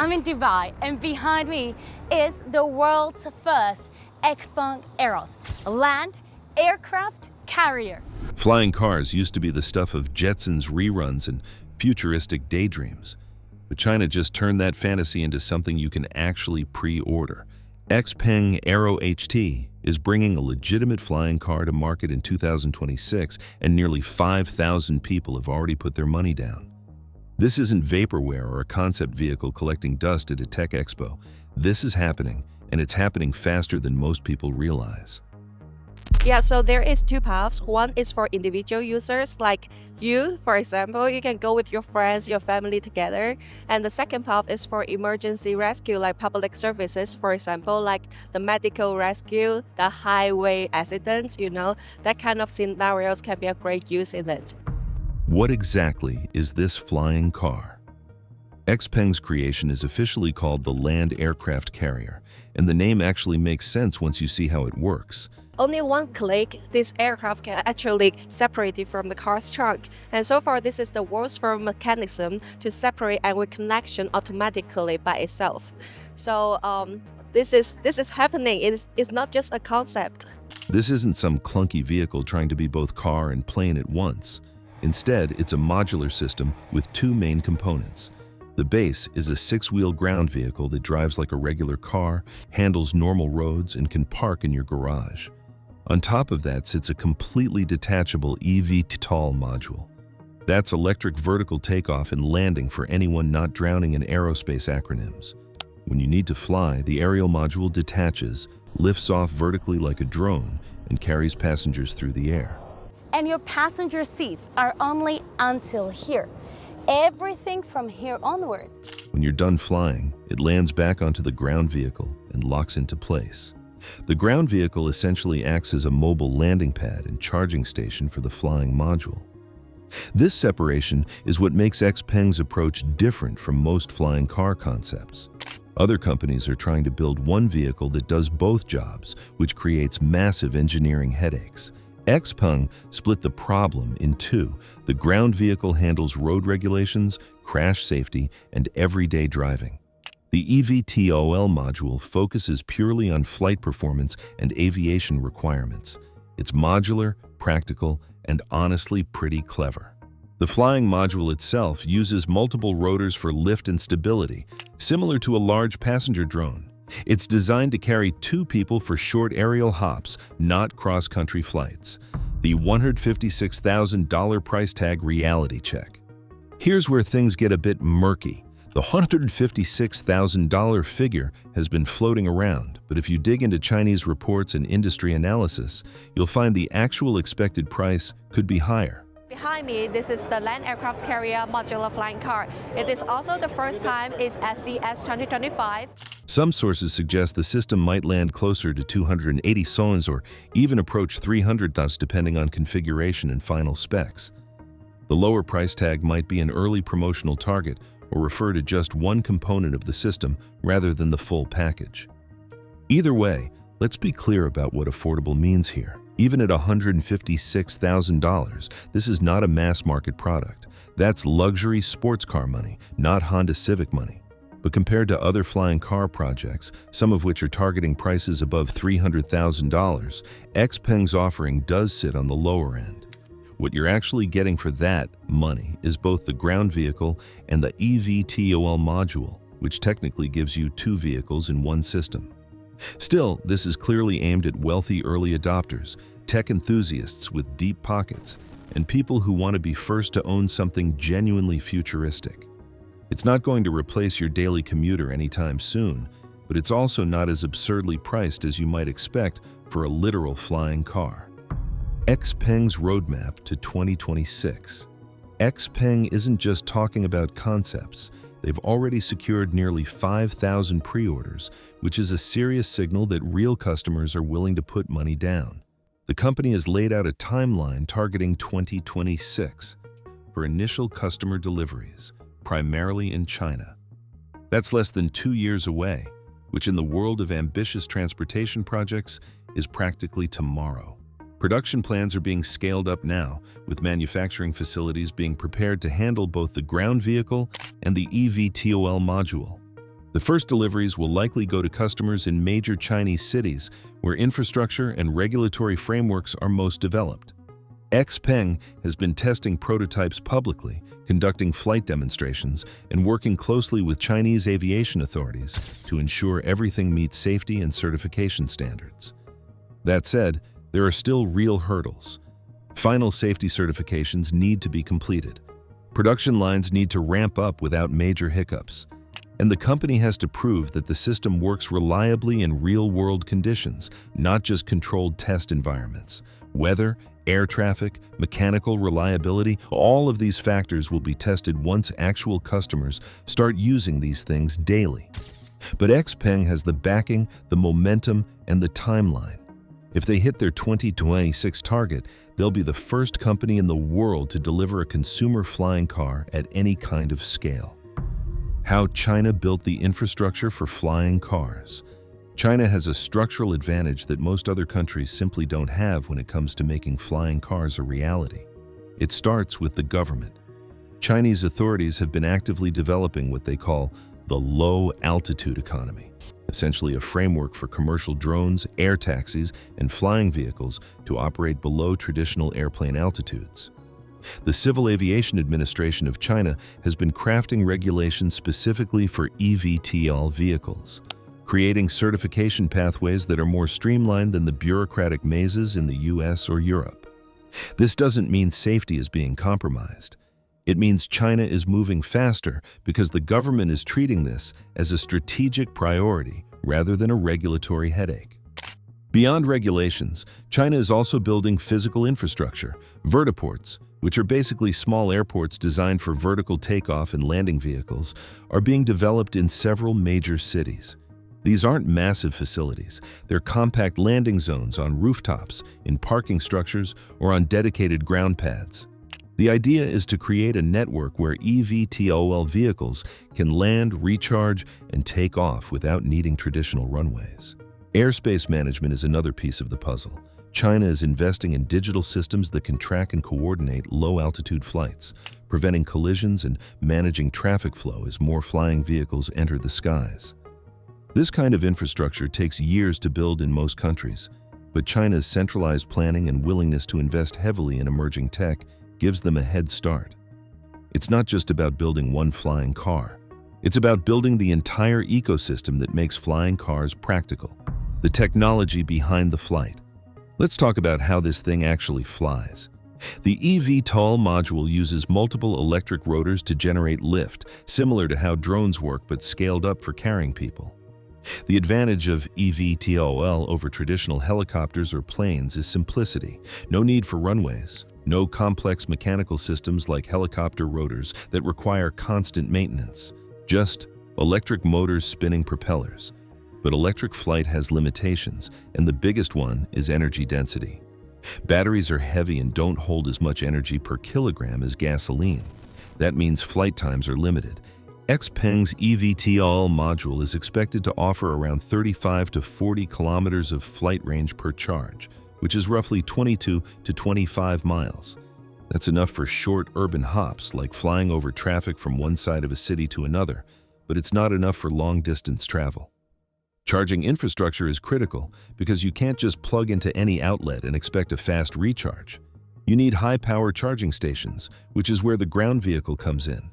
I'm in Dubai, and behind me is the world's first Xpeng Aeroth, a land aircraft carrier. Flying cars used to be the stuff of Jetsons reruns and futuristic daydreams. But China just turned that fantasy into something you can actually pre-order. Xpeng Aero HT is bringing a legitimate flying car to market in 2026, and nearly 5,000 people have already put their money down. This isn't vaporware or a concept vehicle collecting dust at a tech expo. This is happening, and it's happening faster than most people realize. Yeah, so there is two paths. One is for individual users like you, for example. You can go with your friends, your family together. And the second path is for emergency rescue like public services, for example, like the medical rescue, the highway accidents, that kind of scenarios can be a great use in it. What exactly is this flying car? Xpeng's creation is officially called the Land Aircraft Carrier, and the name actually makes sense once you see how it works. Only one click, this aircraft can actually separate it from the car's trunk. And so far, this is the world's first mechanism to separate and reconnection automatically by itself. So this is happening. It's not just a concept. This isn't some clunky vehicle trying to be both car and plane at once. Instead, it's a modular system with two main components. The base is a 6-wheel ground vehicle that drives like a regular car, handles normal roads, and can park in your garage. On top of that sits a completely detachable eVTOL module. That's electric vertical takeoff and landing for anyone not drowning in aerospace acronyms. When you need to fly, the aerial module detaches, lifts off vertically like a drone, and carries passengers through the air. And your passenger seats are only until here. Everything from here onwards. When you're done flying, it lands back onto the ground vehicle and locks into place. The ground vehicle essentially acts as a mobile landing pad and charging station for the flying module. This separation is what makes Xpeng's approach different from most flying car concepts. Other companies are trying to build one vehicle that does both jobs, which creates massive engineering headaches. Xpeng split the problem in two. The ground vehicle handles road regulations, crash safety, and everyday driving. The eVTOL module focuses purely on flight performance and aviation requirements. It's modular, practical, and honestly pretty clever. The flying module itself uses multiple rotors for lift and stability, similar to a large passenger drone. It's designed to carry 2 people for short aerial hops, not cross-country flights. The $156,000 price tag reality check. Here's where things get a bit murky. The $156,000 figure has been floating around, but if you dig into Chinese reports and industry analysis, you'll find the actual expected price could be higher. Behind me, this is the Land Aircraft Carrier modular flying car. It is also the first time it's at CES 2025. Some sources suggest the system might land closer to 280 sols or even approach 300 thus depending on configuration and final specs. The lower price tag might be an early promotional target or refer to just one component of the system rather than the full package. Either way, let's be clear about what affordable means here. Even at $156,000, this is not a mass market product. That's luxury sports car money, not Honda Civic money. But compared to other flying car projects, some of which are targeting prices above $300,000, Xpeng's offering does sit on the lower end. What you're actually getting for that money is both the ground vehicle and the eVTOL module, which technically gives you 2 vehicles in one system. Still, this is clearly aimed at wealthy early adopters, tech enthusiasts with deep pockets, and people who want to be first to own something genuinely futuristic. It's not going to replace your daily commuter anytime soon, but it's also not as absurdly priced as you might expect for a literal flying car. Xpeng's roadmap to 2026. Xpeng isn't just talking about concepts. They've already secured nearly 5,000 pre-orders, which is a serious signal that real customers are willing to put money down. The company has laid out a timeline targeting 2026 for initial customer deliveries, primarily in China. That's less than 2 years away, which in the world of ambitious transportation projects is practically tomorrow. Production plans are being scaled up now, with manufacturing facilities being prepared to handle both the ground vehicle and the eVTOL module. The first deliveries will likely go to customers in major Chinese cities where infrastructure and regulatory frameworks are most developed. XPeng has been testing prototypes publicly, conducting flight demonstrations, and working closely with Chinese aviation authorities to ensure everything meets safety and certification standards. That said, there are still real hurdles. Final safety certifications need to be completed. Production lines need to ramp up without major hiccups. And the company has to prove that the system works reliably in real-world conditions, not just controlled test environments. Weather, air traffic, mechanical reliability, all of these factors will be tested once actual customers start using these things daily. But XPeng has the backing, the momentum, and the timeline. If they hit their 2026 target, they'll be the first company in the world to deliver a consumer flying car at any kind of scale. How China built the infrastructure for flying cars. China has a structural advantage that most other countries simply don't have when it comes to making flying cars a reality. It starts with the government. Chinese authorities have been actively developing what they call the low-altitude economy, essentially a framework for commercial drones, air taxis, and flying vehicles to operate below traditional airplane altitudes. The Civil Aviation Administration of China has been crafting regulations specifically for eVTOL vehicles, creating certification pathways that are more streamlined than the bureaucratic mazes in the US or Europe. This doesn't mean safety is being compromised. It means China is moving faster because the government is treating this as a strategic priority rather than a regulatory headache. Beyond regulations, China is also building physical infrastructure, vertiports, which are basically small airports designed for vertical takeoff and landing vehicles, are being developed in several major cities. These aren't massive facilities. They're compact landing zones on rooftops, in parking structures, or on dedicated ground pads. The idea is to create a network where eVTOL vehicles can land, recharge, and take off without needing traditional runways. Airspace management is another piece of the puzzle. China is investing in digital systems that can track and coordinate low-altitude flights, preventing collisions and managing traffic flow as more flying vehicles enter the skies. This kind of infrastructure takes years to build in most countries, but China's centralized planning and willingness to invest heavily in emerging tech gives them a head start. It's not just about building one flying car. It's about building the entire ecosystem that makes flying cars practical, the technology behind the flight. Let's talk about how this thing actually flies. The eVTOL module uses multiple electric rotors to generate lift, similar to how drones work but scaled up for carrying people. The advantage of eVTOL over traditional helicopters or planes is simplicity. No need for runways, no complex mechanical systems like helicopter rotors that require constant maintenance, just electric motors spinning propellers. But electric flight has limitations, and the biggest one is energy density. Batteries are heavy and don't hold as much energy per kilogram as gasoline. That means flight times are limited. XPeng's eVTOL module is expected to offer around 35 to 40 kilometers of flight range per charge, which is roughly 22 to 25 miles. That's enough for short urban hops, like flying over traffic from one side of a city to another, but it's not enough for long-distance travel. Charging infrastructure is critical because you can't just plug into any outlet and expect a fast recharge. You need high-power charging stations, which is where the ground vehicle comes in.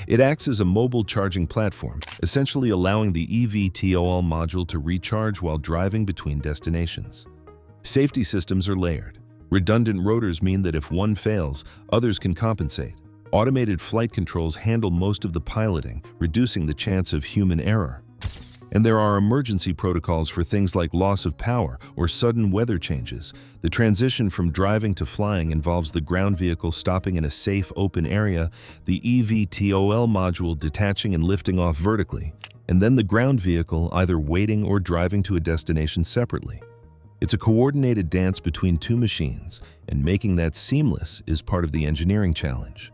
It acts as a mobile charging platform, essentially allowing the eVTOL module to recharge while driving between destinations. Safety systems are layered. Redundant rotors mean that if one fails, others can compensate. Automated flight controls handle most of the piloting, reducing the chance of human error. And there are emergency protocols for things like loss of power or sudden weather changes. The transition from driving to flying involves the ground vehicle stopping in a safe, open area, the eVTOL module detaching and lifting off vertically, and then the ground vehicle either waiting or driving to a destination separately. It's a coordinated dance between two machines, and making that seamless is part of the engineering challenge.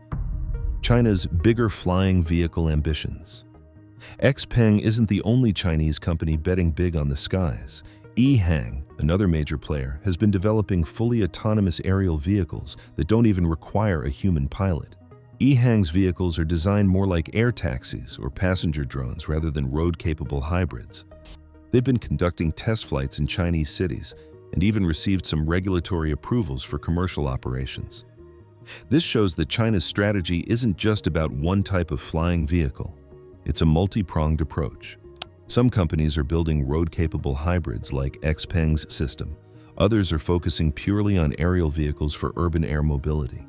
China's bigger flying vehicle ambitions. XPeng isn't the only Chinese company betting big on the skies. EHang, another major player, has been developing fully autonomous aerial vehicles that don't even require a human pilot. EHang's vehicles are designed more like air taxis or passenger drones rather than road-capable hybrids. They've been conducting test flights in Chinese cities and even received some regulatory approvals for commercial operations. This shows that China's strategy isn't just about one type of flying vehicle. It's a multi-pronged approach. Some companies are building road-capable hybrids like XPeng's system. Others are focusing purely on aerial vehicles for urban air mobility.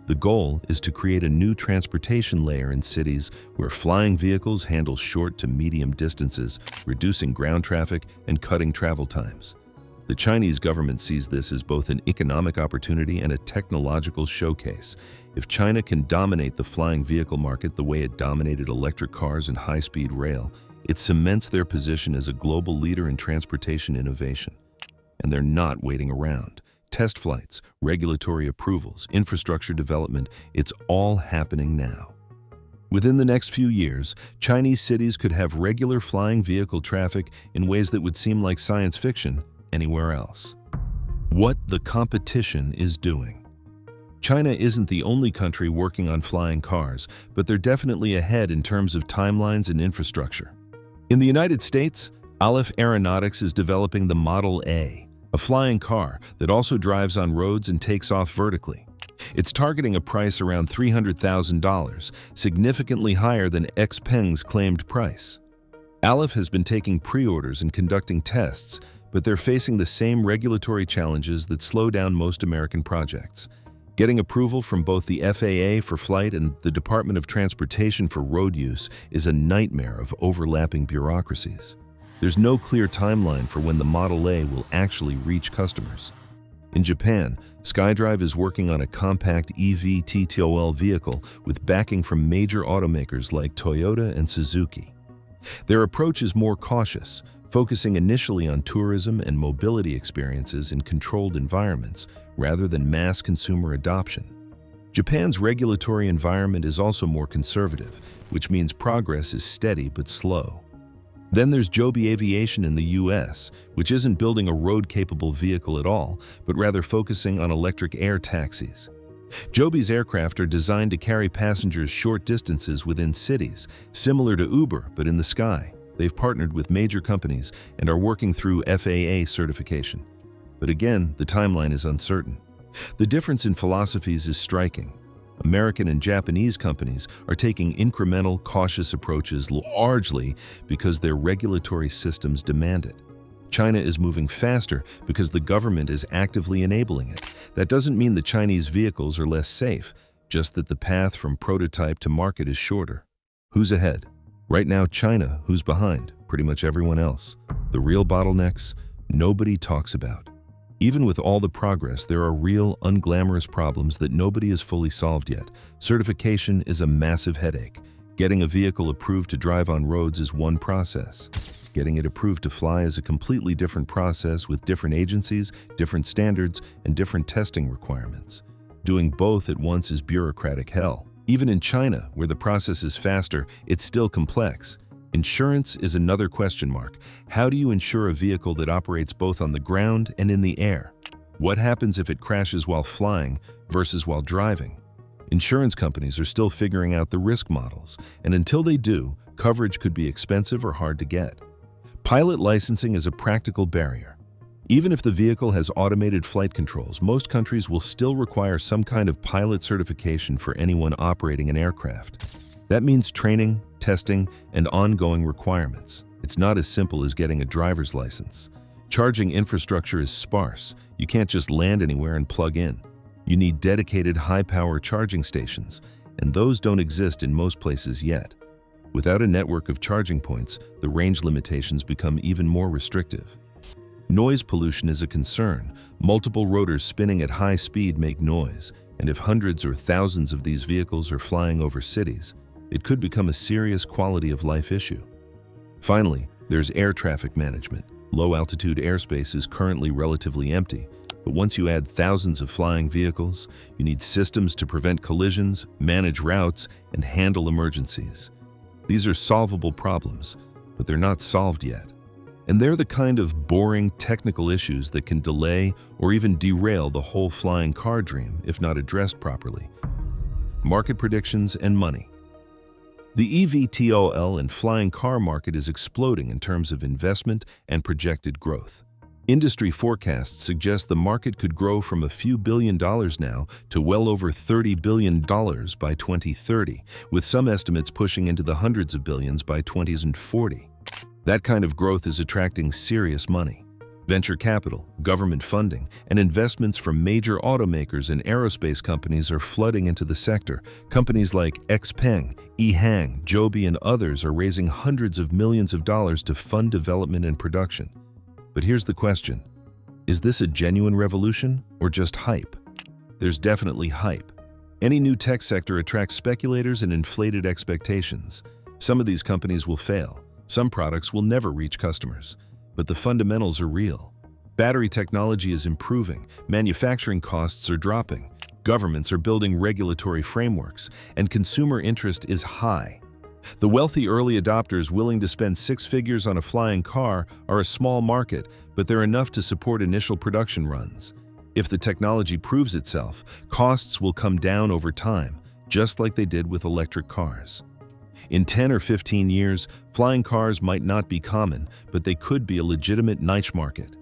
The goal is to create a new transportation layer in cities where flying vehicles handle short to medium distances, reducing ground traffic and cutting travel times. The Chinese government sees this as both an economic opportunity and a technological showcase. If China can dominate the flying vehicle market the way it dominated electric cars and high-speed rail, it cements their position as a global leader in transportation innovation. And they're not waiting around. Test flights, regulatory approvals, infrastructure development, it's all happening now. Within the next few years, Chinese cities could have regular flying vehicle traffic in ways that would seem like science fiction anywhere else. What the competition is doing. China isn't the only country working on flying cars, but they're definitely ahead in terms of timelines and infrastructure. In the United States, Aleph Aeronautics is developing the Model A, a flying car that also drives on roads and takes off vertically. It's targeting a price around $300,000, significantly higher than XPeng's claimed price. Aleph has been taking pre-orders and conducting tests, but they're facing the same regulatory challenges that slow down most American projects. Getting approval from both the FAA for flight and the Department of Transportation for road use is a nightmare of overlapping bureaucracies. There's no clear timeline for when the Model A will actually reach customers. In Japan, SkyDrive is working on a compact EV TTOL vehicle with backing from major automakers like Toyota and Suzuki. Their approach is more cautious, focusing initially on tourism and mobility experiences in controlled environments rather than mass consumer adoption. Japan's regulatory environment is also more conservative, which means progress is steady but slow. Then there's Joby Aviation in the US, which isn't building a road-capable vehicle at all, but rather focusing on electric air taxis. Joby's aircraft are designed to carry passengers short distances within cities, similar to Uber but in the sky. They've partnered with major companies and are working through FAA certification. But again, the timeline is uncertain. The difference in philosophies is striking. American and Japanese companies are taking incremental, cautious approaches largely because their regulatory systems demand it. China is moving faster because the government is actively enabling it. That doesn't mean the Chinese vehicles are less safe, just that the path from prototype to market is shorter. Who's ahead? Right now, China. Who's behind? Pretty much everyone else. The real bottlenecks, nobody talks about. Even with all the progress, there are real, unglamorous problems that nobody has fully solved yet. Certification is a massive headache. Getting a vehicle approved to drive on roads is one process. Getting it approved to fly is a completely different process with different agencies, different standards, and different testing requirements. Doing both at once is bureaucratic hell. Even in China, where the process is faster, it's still complex. Insurance is another question mark. How do you insure a vehicle that operates both on the ground and in the air? What happens if it crashes while flying versus while driving? Insurance companies are still figuring out the risk models, and until they do, coverage could be expensive or hard to get. Pilot licensing is a practical barrier. Even if the vehicle has automated flight controls, most countries will still require some kind of pilot certification for anyone operating an aircraft. That means training, testing, and ongoing requirements. It's not as simple as getting a driver's license. Charging infrastructure is sparse. You can't just land anywhere and plug in. You need dedicated high-power charging stations, and those don't exist in most places yet. Without a network of charging points, the range limitations become even more restrictive. Noise pollution is a concern. Multiple rotors spinning at high speed make noise, and if hundreds or thousands of these vehicles are flying over cities, it could become a serious quality of life issue. Finally, there's air traffic management. Low-altitude airspace is currently relatively empty, but once you add thousands of flying vehicles, you need systems to prevent collisions, manage routes, and handle emergencies. These are solvable problems, but they're not solved yet. And they're the kind of boring technical issues that can delay or even derail the whole flying car dream if not addressed properly. market predictions, and money. The eVTOL and flying car market is exploding in terms of investment and projected growth. Industry forecasts suggest the market could grow from a few $billion now to well over $30 billion by 2030, with some estimates pushing into the hundreds of billions by 2040. That kind of growth is attracting serious money. Venture capital, government funding, and investments from major automakers and aerospace companies are flooding into the sector. Companies like XPeng, EHang, Joby, and others are raising hundreds of millions of dollars to fund development and production. But here's the question. Is this a genuine revolution or just hype? There's definitely hype. Any new tech sector attracts speculators and inflated expectations. Some of these companies will fail. Some products will never reach customers. But the fundamentals are real. Battery technology is improving, manufacturing costs are dropping, governments are building regulatory frameworks, and consumer interest is high. The wealthy early adopters willing to spend six figures on a flying car are a small market, but they're enough to support initial production runs. If the technology proves itself, costs will come down over time, just like they did with electric cars. In 10 or 15 years, flying cars might not be common, but they could be a legitimate niche market.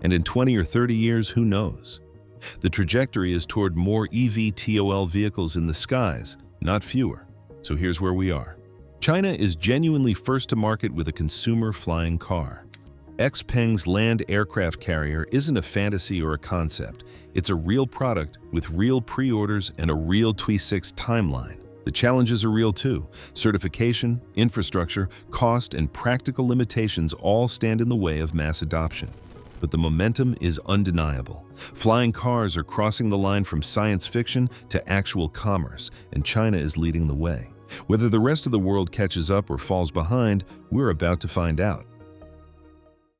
And in 20 or 30 years, who knows? The trajectory is toward more eVTOL vehicles in the skies, not fewer. So here's where we are. China is genuinely first to market with a consumer flying car. XPeng's land aircraft carrier isn't a fantasy or a concept. It's a real product with real pre-orders and a real 26 timeline. The challenges are real too. Certification, infrastructure, cost, and practical limitations all stand in the way of mass adoption. But the momentum is undeniable. Flying cars are crossing the line from science fiction to actual commerce, and China is leading the way. Whether the rest of the world catches up or falls behind, we're about to find out.